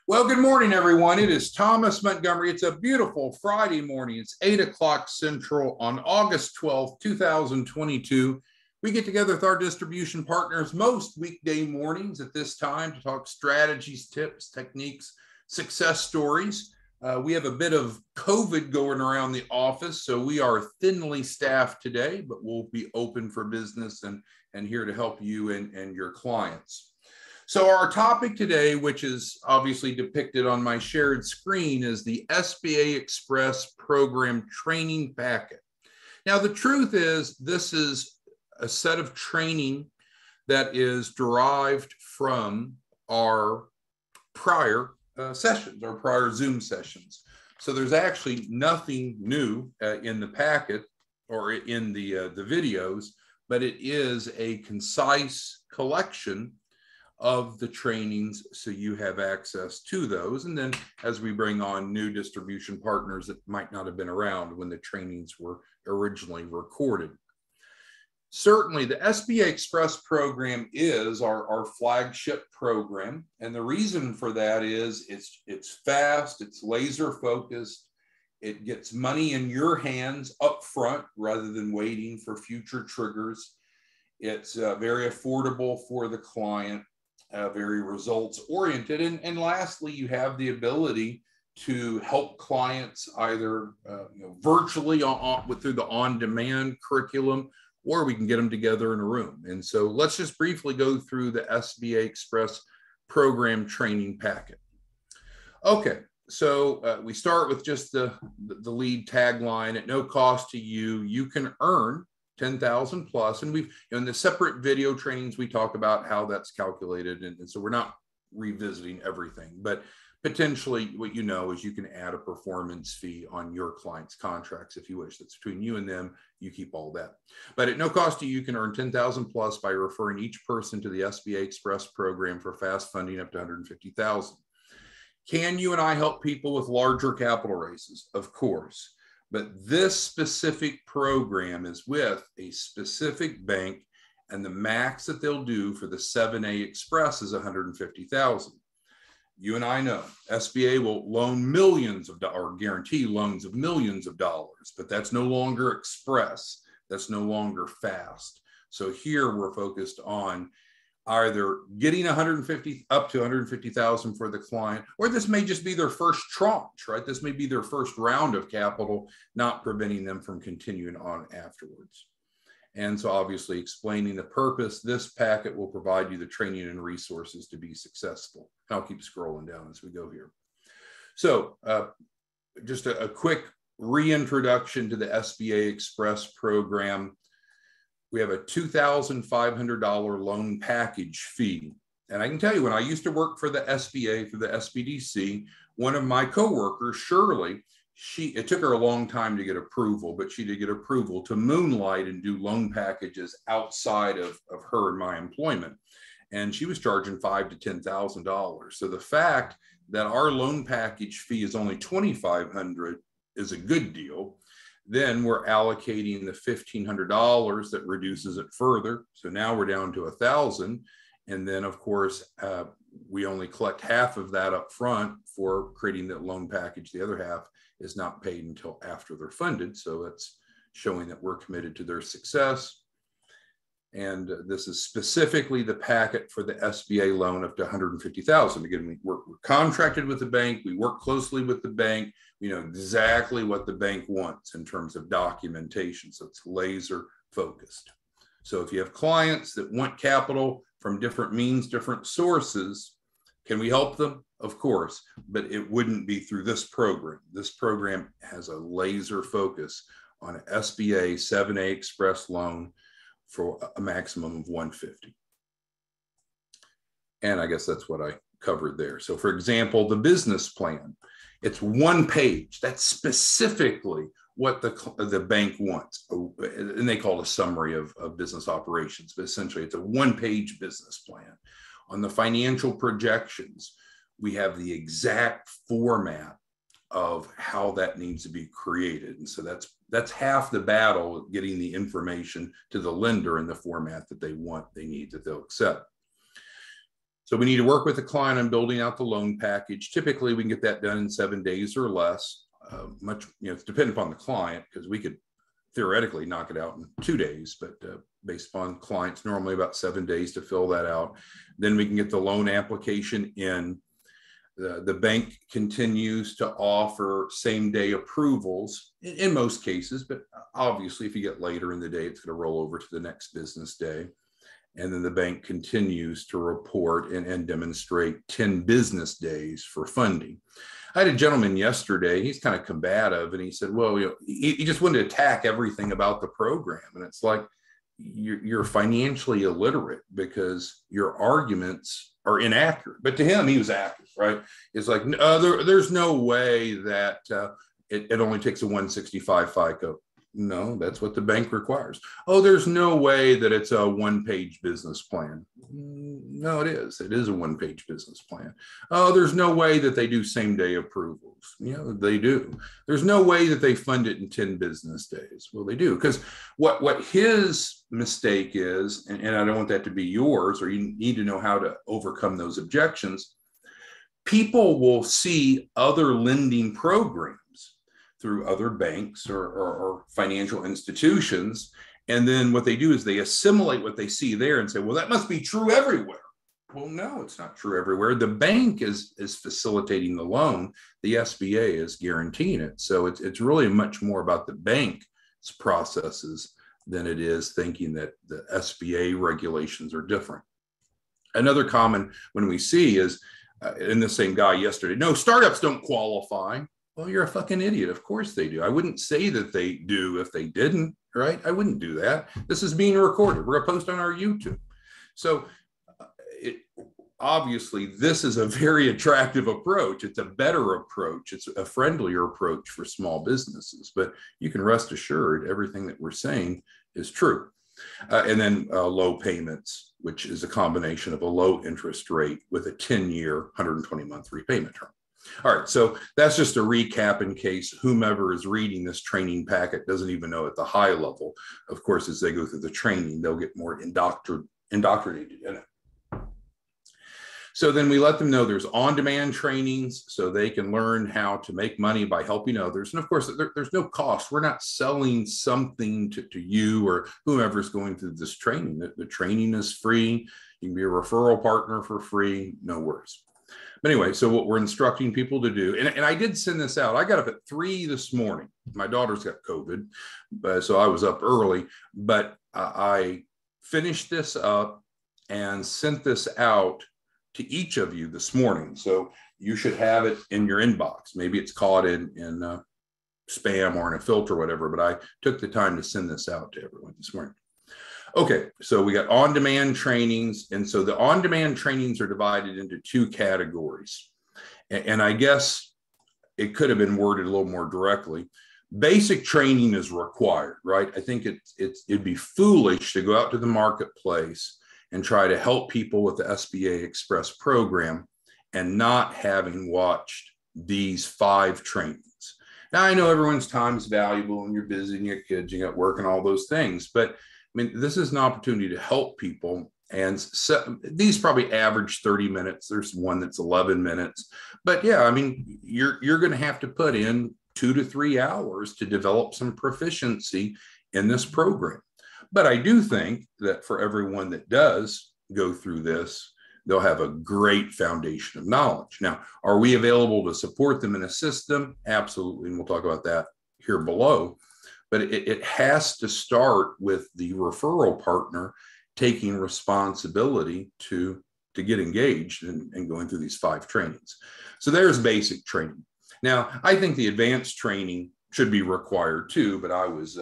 Well, good morning, everyone. It is Thomas Montgomery. It's a beautiful Friday morning. It's 8 o'clock Central on August 12th, 2022. We get together with our distribution partners most weekday mornings at this time to talk strategies, tips, techniques, success stories. We have a bit of COVID going around the office, so we are thinly staffed today, but we'll be open for business and here to help you and your clients. So our topic today, which is obviously depicted on my shared screen, is the SBA Express Program training packet. Now, the truth is, this is a set of training that is derived from our prior sessions, our prior Zoom sessions. So there's actually nothing new in the packet or in the videos, but it is a concise collection of the trainings, so you have access to those. And then as we bring on new distribution partners that might not have been around when the trainings were originally recorded. Certainly the SBA Express program is our flagship program. And the reason for that is it's fast, it's laser focused, it gets money in your hands up front rather than waiting for future triggers. It's very affordable for the client. Very results oriented. And lastly, you have the ability to help clients either virtually through the on-demand curriculum, or we can get them together in a room. And so let's just briefly go through the SBA Express program training packet. Okay, so we start with just the lead tagline: at no cost to you, you can earn 10,000 plus. And we've, in the separate video trainings, we talk about how that's calculated. And so we're not revisiting everything, but potentially what you know is you can add a performance fee on your client's contracts if you wish. That's between you and them. You keep all that. But at no cost to you, you can earn 10,000 plus by referring each person to the SBA Express program for fast funding up to 150,000. Can you and I help people with larger capital raises? Of course. But this specific program is with a specific bank, and the max that they'll do for the 7A Express is 150,000. You and I know SBA will loan millions of dollars, or guarantee loans of millions of dollars, but that's no longer express. That's no longer fast. So here we're focused on either getting up to 150,000 for the client, or this may just be their first tranche, right? This may be their first round of capital, not preventing them from continuing on afterwards. And so obviously explaining the purpose, this packet will provide you the training and resources to be successful. I'll keep scrolling down as we go here. So just a quick reintroduction to the SBA Express program. We have a $2,500 loan package fee. And I can tell you, when I used to work for the SBA, through the SBDC, one of my coworkers, Shirley, it took her a long time to get approval, but she did get approval to moonlight and do loan packages outside of her and my employment. And she was charging $5,000 to $10,000. So the fact that our loan package fee is only $2,500 is a good deal. Then we're allocating the $1,500 that reduces it further. So now we're down to $1,000. And then of course, we only collect half of that up front for creating that loan package. The other half is not paid until after they're funded. So that's showing that we're committed to their success. And this is specifically the packet for the SBA loan up to 150,000. Again, we're contracted with the bank. We work closely with the bank. We know exactly what the bank wants in terms of documentation. So it's laser focused. So if you have clients that want capital from different means, different sources, can we help them? Of course, but it wouldn't be through this program. This program has a laser focus on an SBA 7A Express loan for a maximum of 150. And I guess that's what I covered there. So for example, the business plan, it's one page. That's specifically what the bank wants. And they call it a summary of business operations, but essentially it's a one-page business plan. On the financial projections, we have the exact format of how that needs to be created. And so that's half the battle, getting the information to the lender in the format that they want, they need, that they'll accept. So we need to work with the client on building out the loan package. Typically, we can get that done in 7 days or less. It's dependent upon the client, because we could theoretically knock it out in 2 days, but based upon clients, normally about 7 days to fill that out. Then we can get the loan application in. The bank continues to offer same-day approvals in most cases, but obviously if you get later in the day, it's going to roll over to the next business day. And then the bank continues to report and demonstrate 10 business days for funding. I had a gentleman yesterday, he's kind of combative, and he said, well, he just wanted to attack everything about the program. And it's like, you're financially illiterate because your arguments are inaccurate. But to him, he was accurate, right? It's like, there's no way that it only takes a 165 FICO. No, that's what the bank requires. Oh, there's no way that it's a one-page business plan. No, it is. It is a one-page business plan. Oh, there's no way that they do same-day approvals. They do. There's no way that they fund it in 10 business days. Well, they do. Because what his mistake is, and I don't want that to be yours, or you need to know how to overcome those objections, people will see other lending programs through other banks or financial institutions. And then what they do is they assimilate what they see there and say, well, that must be true everywhere. Well, no, it's not true everywhere. The bank is facilitating the loan. The SBA is guaranteeing it. So it's really much more about the bank's processes than it is thinking that the SBA regulations are different. Another common when we see is, in the same guy yesterday, no, startups don't qualify. Well, you're a fucking idiot. Of course they do. I wouldn't say that they do if they didn't, right? I wouldn't do that. This is being recorded. We're going to post on our YouTube. So obviously, this is a very attractive approach. It's a better approach. It's a friendlier approach for small businesses. But you can rest assured everything that we're saying is true. And then low payments, which is a combination of a low interest rate with a 10-year, 120-month repayment term. All right, so that's just a recap in case whomever is reading this training packet doesn't even know at the high level. Of course, as they go through the training, they'll get more indoctrinated in it. So then we let them know there's on-demand trainings so they can learn how to make money by helping others. And of course, there's no cost. We're not selling something to you or whomever's going through this training. The training is free. You can be a referral partner for free, no worries. But anyway, so what we're instructing people to do, and I did send this out. I got up at 3 this morning. My daughter's got COVID, so I was up early, but I finished this up and sent this out to each of you this morning. So you should have it in your inbox. Maybe it's caught in spam or in a filter or whatever, but I took the time to send this out to everyone this morning. Okay, so we got on-demand trainings. And so the on-demand trainings are divided into 2 categories. And I guess it could have been worded a little more directly. Basic training is required, right? I think it'd be foolish to go out to the marketplace and try to help people with the SBA Express program and not having watched these 5 trainings. Now, I know everyone's time is valuable and you're busy and your kids, you got work and all those things, but I mean, this is an opportunity to help people. And so, these probably average 30 minutes. There's one that's 11 minutes. But yeah, I mean, you're going to have to put in 2 to 3 hours to develop some proficiency in this program. But I do think that for everyone that does go through this, they'll have a great foundation of knowledge. Now, are we available to support them and assist them? Absolutely. And we'll talk about that here below. But it has to start with the referral partner taking responsibility to get engaged and going through these 5 trainings. So there's basic training. Now, I think the advanced training should be required too, but I was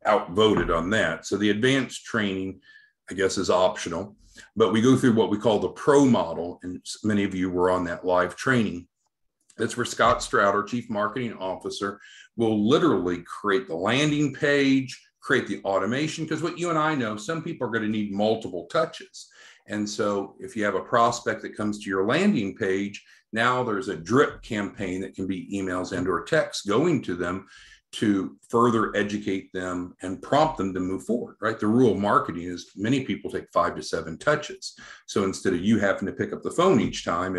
outvoted on that. So the advanced training, I guess, is optional, but we go through what we call the pro model. And many of you were on that live training. That's where Scott Stroud, our Chief Marketing Officer, will literally create the landing page, create the automation, because what you and I know, some people are going to need multiple touches. And so if you have a prospect that comes to your landing page, now there's a drip campaign that can be emails and or texts going to them to further educate them and prompt them to move forward, right? The rule of marketing is many people take 5 to 7 touches. So instead of you having to pick up the phone each time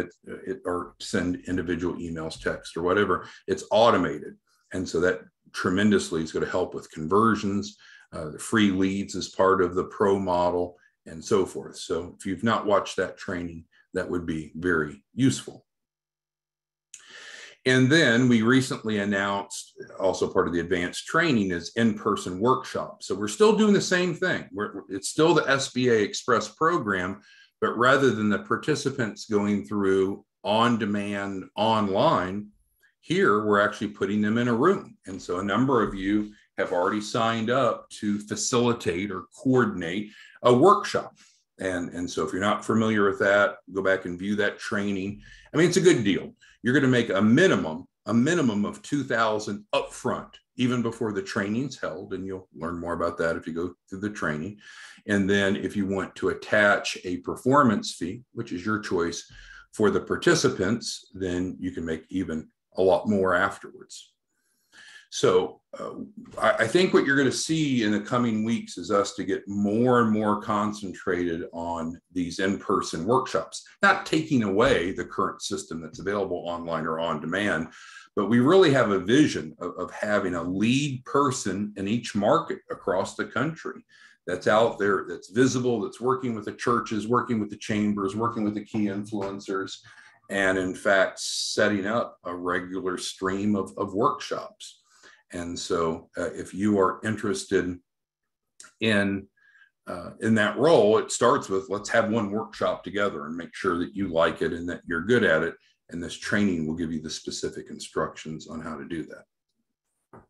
or send individual emails, text, or whatever, it's automated. And so that tremendously is going to help with conversions. The free leads is part of the pro model and so forth. So if you've not watched that training, that would be very useful. And then we recently announced, also part of the advanced training, is in-person workshops. So we're still doing the same thing. It's still the SBA Express program, but rather than the participants going through on-demand online, here we're actually putting them in a room. And so a number of you have already signed up to facilitate or coordinate a workshop. And so if you're not familiar with that, go back and view that training. I mean, it's a good deal. You're going to make a minimum of $2,000 upfront, even before the training's held. And you'll learn more about that if you go through the training. And then if you want to attach a performance fee, which is your choice for the participants, then you can make even a lot more afterwards. So I think what you're going to see in the coming weeks is us to get more and more concentrated on these in-person workshops, not taking away the current system that's available online or on demand, but we really have a vision of having a lead person in each market across the country that's out there, that's visible, that's working with the churches, working with the chambers, working with the key influencers, and in fact, setting up a regular stream of workshops. And so if you are interested in that role, it starts with, let's have one workshop together and make sure that you like it and that you're good at it. And this training will give you the specific instructions on how to do that.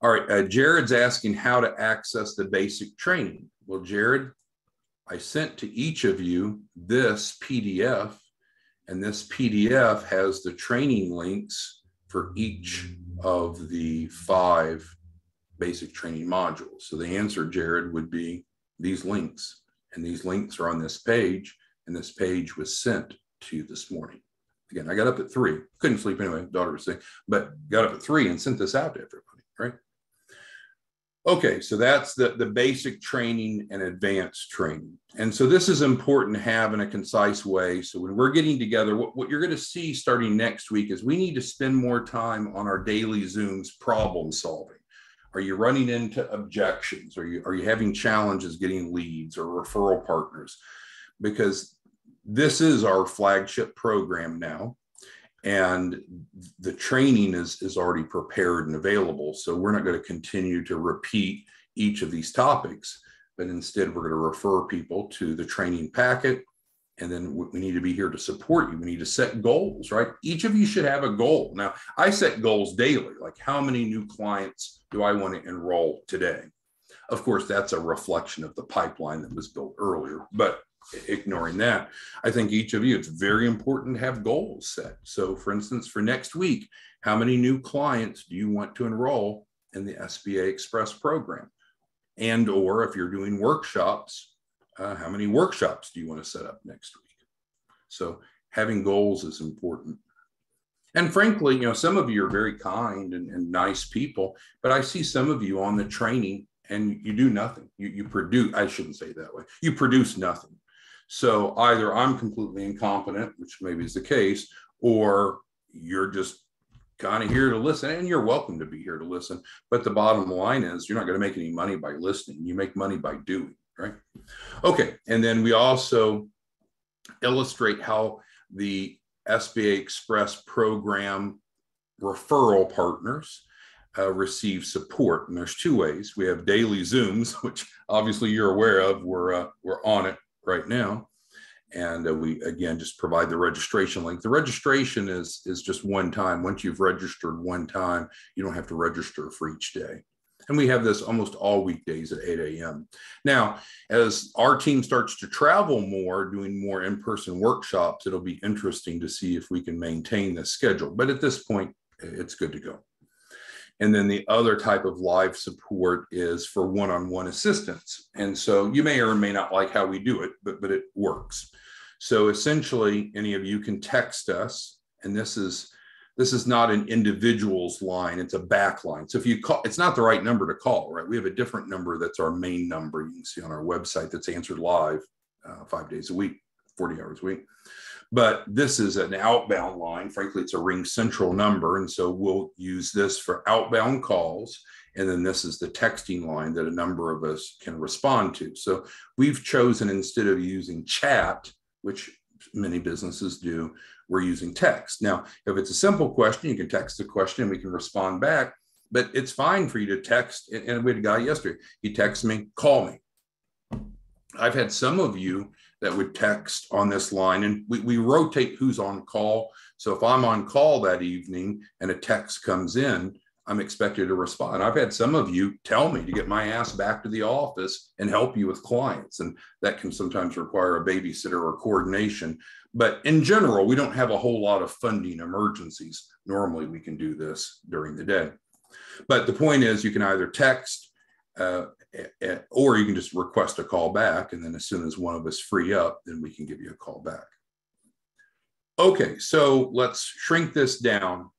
All right, Jared's asking how to access the basic training. Well, Jared, I sent to each of you this PDF, and this PDF has the training links for each of the 5 basic training modules. So the answer, Jared, would be these links. And these links are on this page, and this page was sent to you this morning. Again, I got up at 3, couldn't sleep anyway, daughter was sick, but got up at 3 and sent this out to everybody, right? Okay, so that's the basic training and advanced training. And so this is important to have in a concise way. So when we're getting together, what you're going to see starting next week is we need to spend more time on our daily Zooms problem solving. Are you running into objections? Are you having challenges getting leads or referral partners? Because this is our flagship program now. And the training is already prepared and available. So we're not going to continue to repeat each of these topics, but instead we're going to refer people to the training packet. And then we need to be here to support you. We need to set goals, right? Each of you should have a goal. Now, I set goals daily, like how many new clients do I want to enroll today? Of course, that's a reflection of the pipeline that was built earlier, but ignoring that, I think each of you, it's very important to have goals set. So for instance, for next week, how many new clients do you want to enroll in the SBA Express program? And or if you're doing workshops, how many workshops do you want to set up next week? So having goals is important. And frankly, some of you are very kind and nice people, but I see some of you on the training and you do nothing. You produce, I shouldn't say it that way, you produce nothing. So either I'm completely incompetent, which maybe is the case, or you're just kind of here to listen, and you're welcome to be here to listen. But the bottom line is you're not going to make any money by listening. You make money by doing, right? Okay. And then we also illustrate how the SBA Express program referral partners receive support. And there's 2 ways. We have daily Zooms, which obviously you're aware of. We're on it right now. And we, again, just provide the registration link. The registration is just one time. Once you've registered one time, you don't have to register for each day. And we have this almost all weekdays at 8 a.m. Now, as our team starts to travel more, doing more in-person workshops, it'll be interesting to see if we can maintain this schedule. But at this point, it's good to go. And then the other type of live support is for one-on-one assistance. And so you may or may not like how we do it, but it works. So essentially, any of you can text us, and this is This is not an individual's line, it's a back line. So if you call, it's not the right number to call, right? We have a different number that's our main number. You can see on our website that's answered live 5 days a week, 40 hours a week. But this is an outbound line. Frankly, it's a Ring Central number. And so we'll use this for outbound calls. And then this is the texting line that a number of us can respond to. So we've chosen, instead of using chat, which many businesses do, we're using text. Now, if it's a simple question, you can text the question and we can respond back, but it's fine for you to text. And we had a guy yesterday, he texted me, call me. I've had some of you that would text on this line, and we rotate who's on call. So if I'm on call that evening and a text comes in, I'm expected to respond. I've had some of you tell me to get my ass back to the office and help you with clients. And that can sometimes require a babysitter or coordination. But in general, we don't have a whole lot of funding emergencies. Normally, we can do this during the day. But the point is, you can either text or you can just request a call back. And then as soon as one of us free up, then we can give you a call back. Okay, so let's shrink this down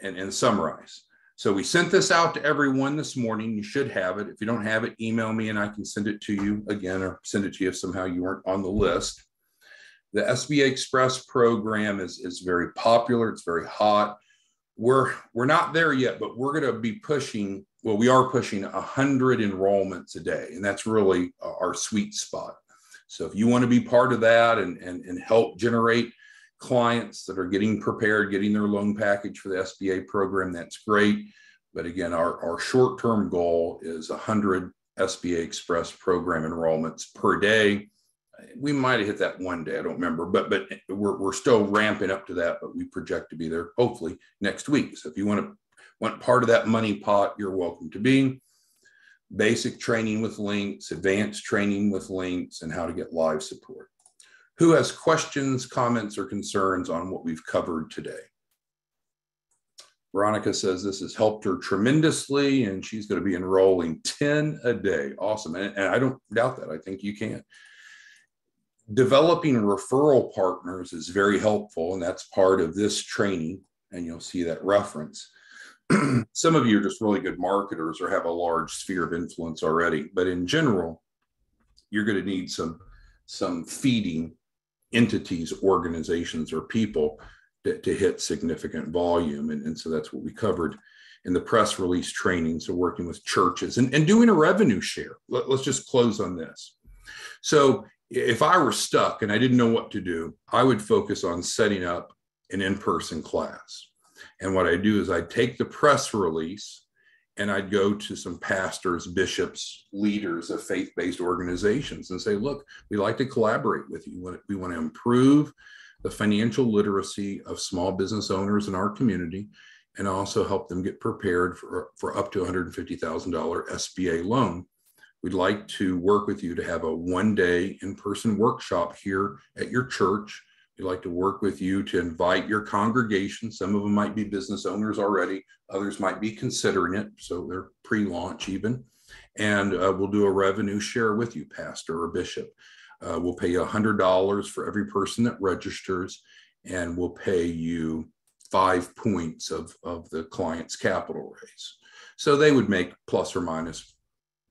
and summarize. So we sent this out to everyone this morning. You should have it. If you don't have it, email me and I can send it to you again, or send it to you if somehow you weren't on the list. The SBA Express program is very popular. It's very hot. We're not there yet, but we're going to be pushing, well, we are pushing 100 enrollments a day, and that's really our sweet spot. So if you want to be part of that and help generate clients that are getting prepared, getting their loan package for the SBA program, that's great. But again, our short-term goal is 100 SBA Express program enrollments per day. We might have hit that one day, I don't remember, but we're still ramping up to that, but we project to be there hopefully next week. So if you want part of that money pot, you're welcome to be. Basic training with links, advanced training with links, and how to get live support. Who has questions, comments, or concerns on what we've covered today? Veronica says this has helped her tremendously, and she's going to be enrolling 10 a day. Awesome. And I don't doubt that. I think you can. Developing referral partners is very helpful, and that's part of this training, and you'll see that reference. Some of you are just really good marketers or have a large sphere of influence already, but in general, you're going to need some feeding entities, organizations, or people to hit significant volume. And so that's what we covered in the press release training. So working with churches and doing a revenue share. Let's just close on this. So if I were stuck and I didn't know what to do, I would focus on setting up an in-person class. And what I do is I'd take the press release and I'd go to some pastors, bishops, leaders of faith-based organizations and say, look, we'd like to collaborate with you. We want to improve the financial literacy of small business owners in our community and also help them get prepared for up to $150,000 SBA loan. We'd like to work with you to have a one-day in-person workshop here at your church. We'd like to work with you to invite your congregation. Some of them might be business owners already. Others might be considering it. So they're pre-launch even. And we'll do a revenue share with you, pastor or bishop. We'll pay you $100 for every person that registers, and we'll pay you 5 points of the client's capital raise. So they would make plus or minus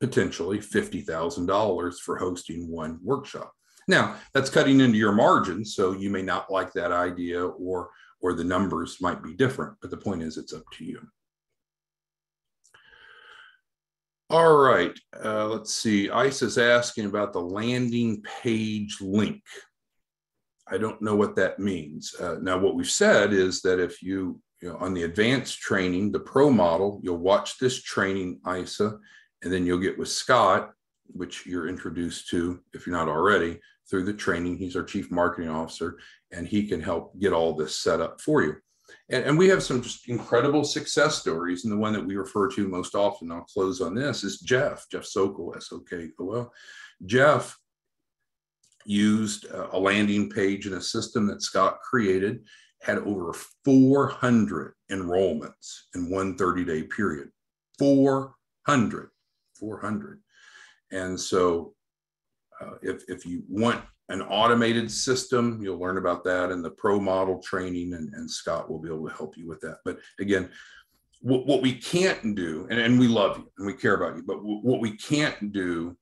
potentially $50,000 for hosting one workshop. Now, that's cutting into your margins, so you may not like that idea, or the numbers might be different, but the point is it's up to you. All right, let's see. Ice is asking about the landing page link. I don't know what that means. Now, what we've said is that if you know, on the advanced training, the pro model, you'll watch this training, Isa, and then you'll get with Scott, which you're introduced to, if you're not already, through the training. He's our chief marketing officer, and he can help get all this set up for you. And we have some just incredible success stories. And the one that we refer to most often, I'll close on this, is Jeff Sokol, S-O-K-O-L. Jeff used a landing page in a system that Scott created, had over 400 enrollments in one 30-day period. 400. And so if you want an automated system. You'll learn about that in the pro model training, and Scott will be able to help you with that. But again, what we can't do, and we love you and we care about you, but what we can't do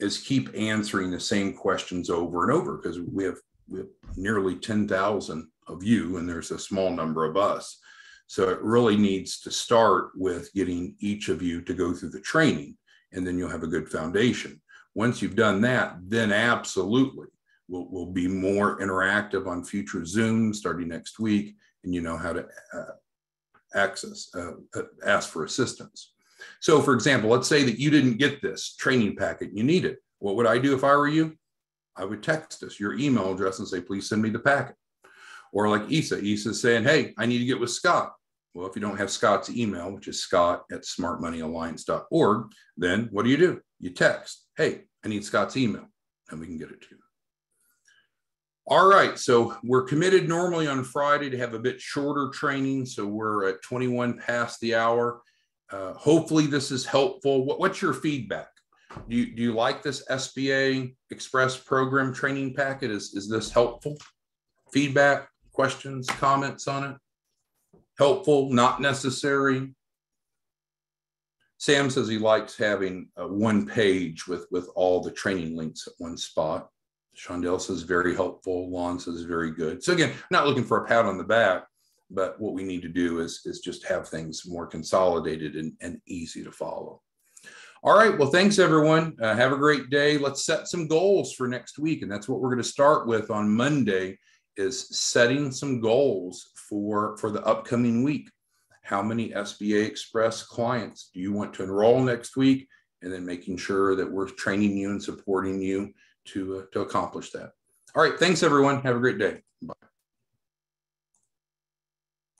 is keep answering the same questions over and over, because we have nearly 10,000 of you and there's a small number of us. So it really needs to start with getting each of you to go through the training, and then you'll have a good foundation. Once you've done that, then absolutely we'll be more interactive on future Zooms starting next week, and you know how to ask for assistance. So for example, let's say that you didn't get this training packet, you need it. What would I do if I were you? I would text us your email address and say, please send me the packet. Or like Isa's saying, hey, I need to get with Scott. Well, if you don't have Scott's email, which is scott@smartmoneyalliance.org, then what do? You text, hey, I need Scott's email, and we can get it to you. All right, so we're committed normally on Friday to have a bit shorter training. So we're at 21 past the hour. Hopefully this is helpful. What's your feedback? Do you like this SBA Express Program training packet? Is this helpful? Feedback, questions, comments on it? Helpful, not necessary? Sam says he likes having one page with all the training links at one spot. Shondell says very helpful. Lon says very good. So again, not looking for a pat on the back, but what we need to do is just have things more consolidated and easy to follow. All right, well, thanks everyone. Have a great day. Let's set some goals for next week. And that's what we're going to start with on Monday, is setting some goals for the upcoming week. How many SBA Express clients do you want to enroll next week? And then making sure that we're training you and supporting you to accomplish that. All right, thanks everyone. Have a great day. Bye.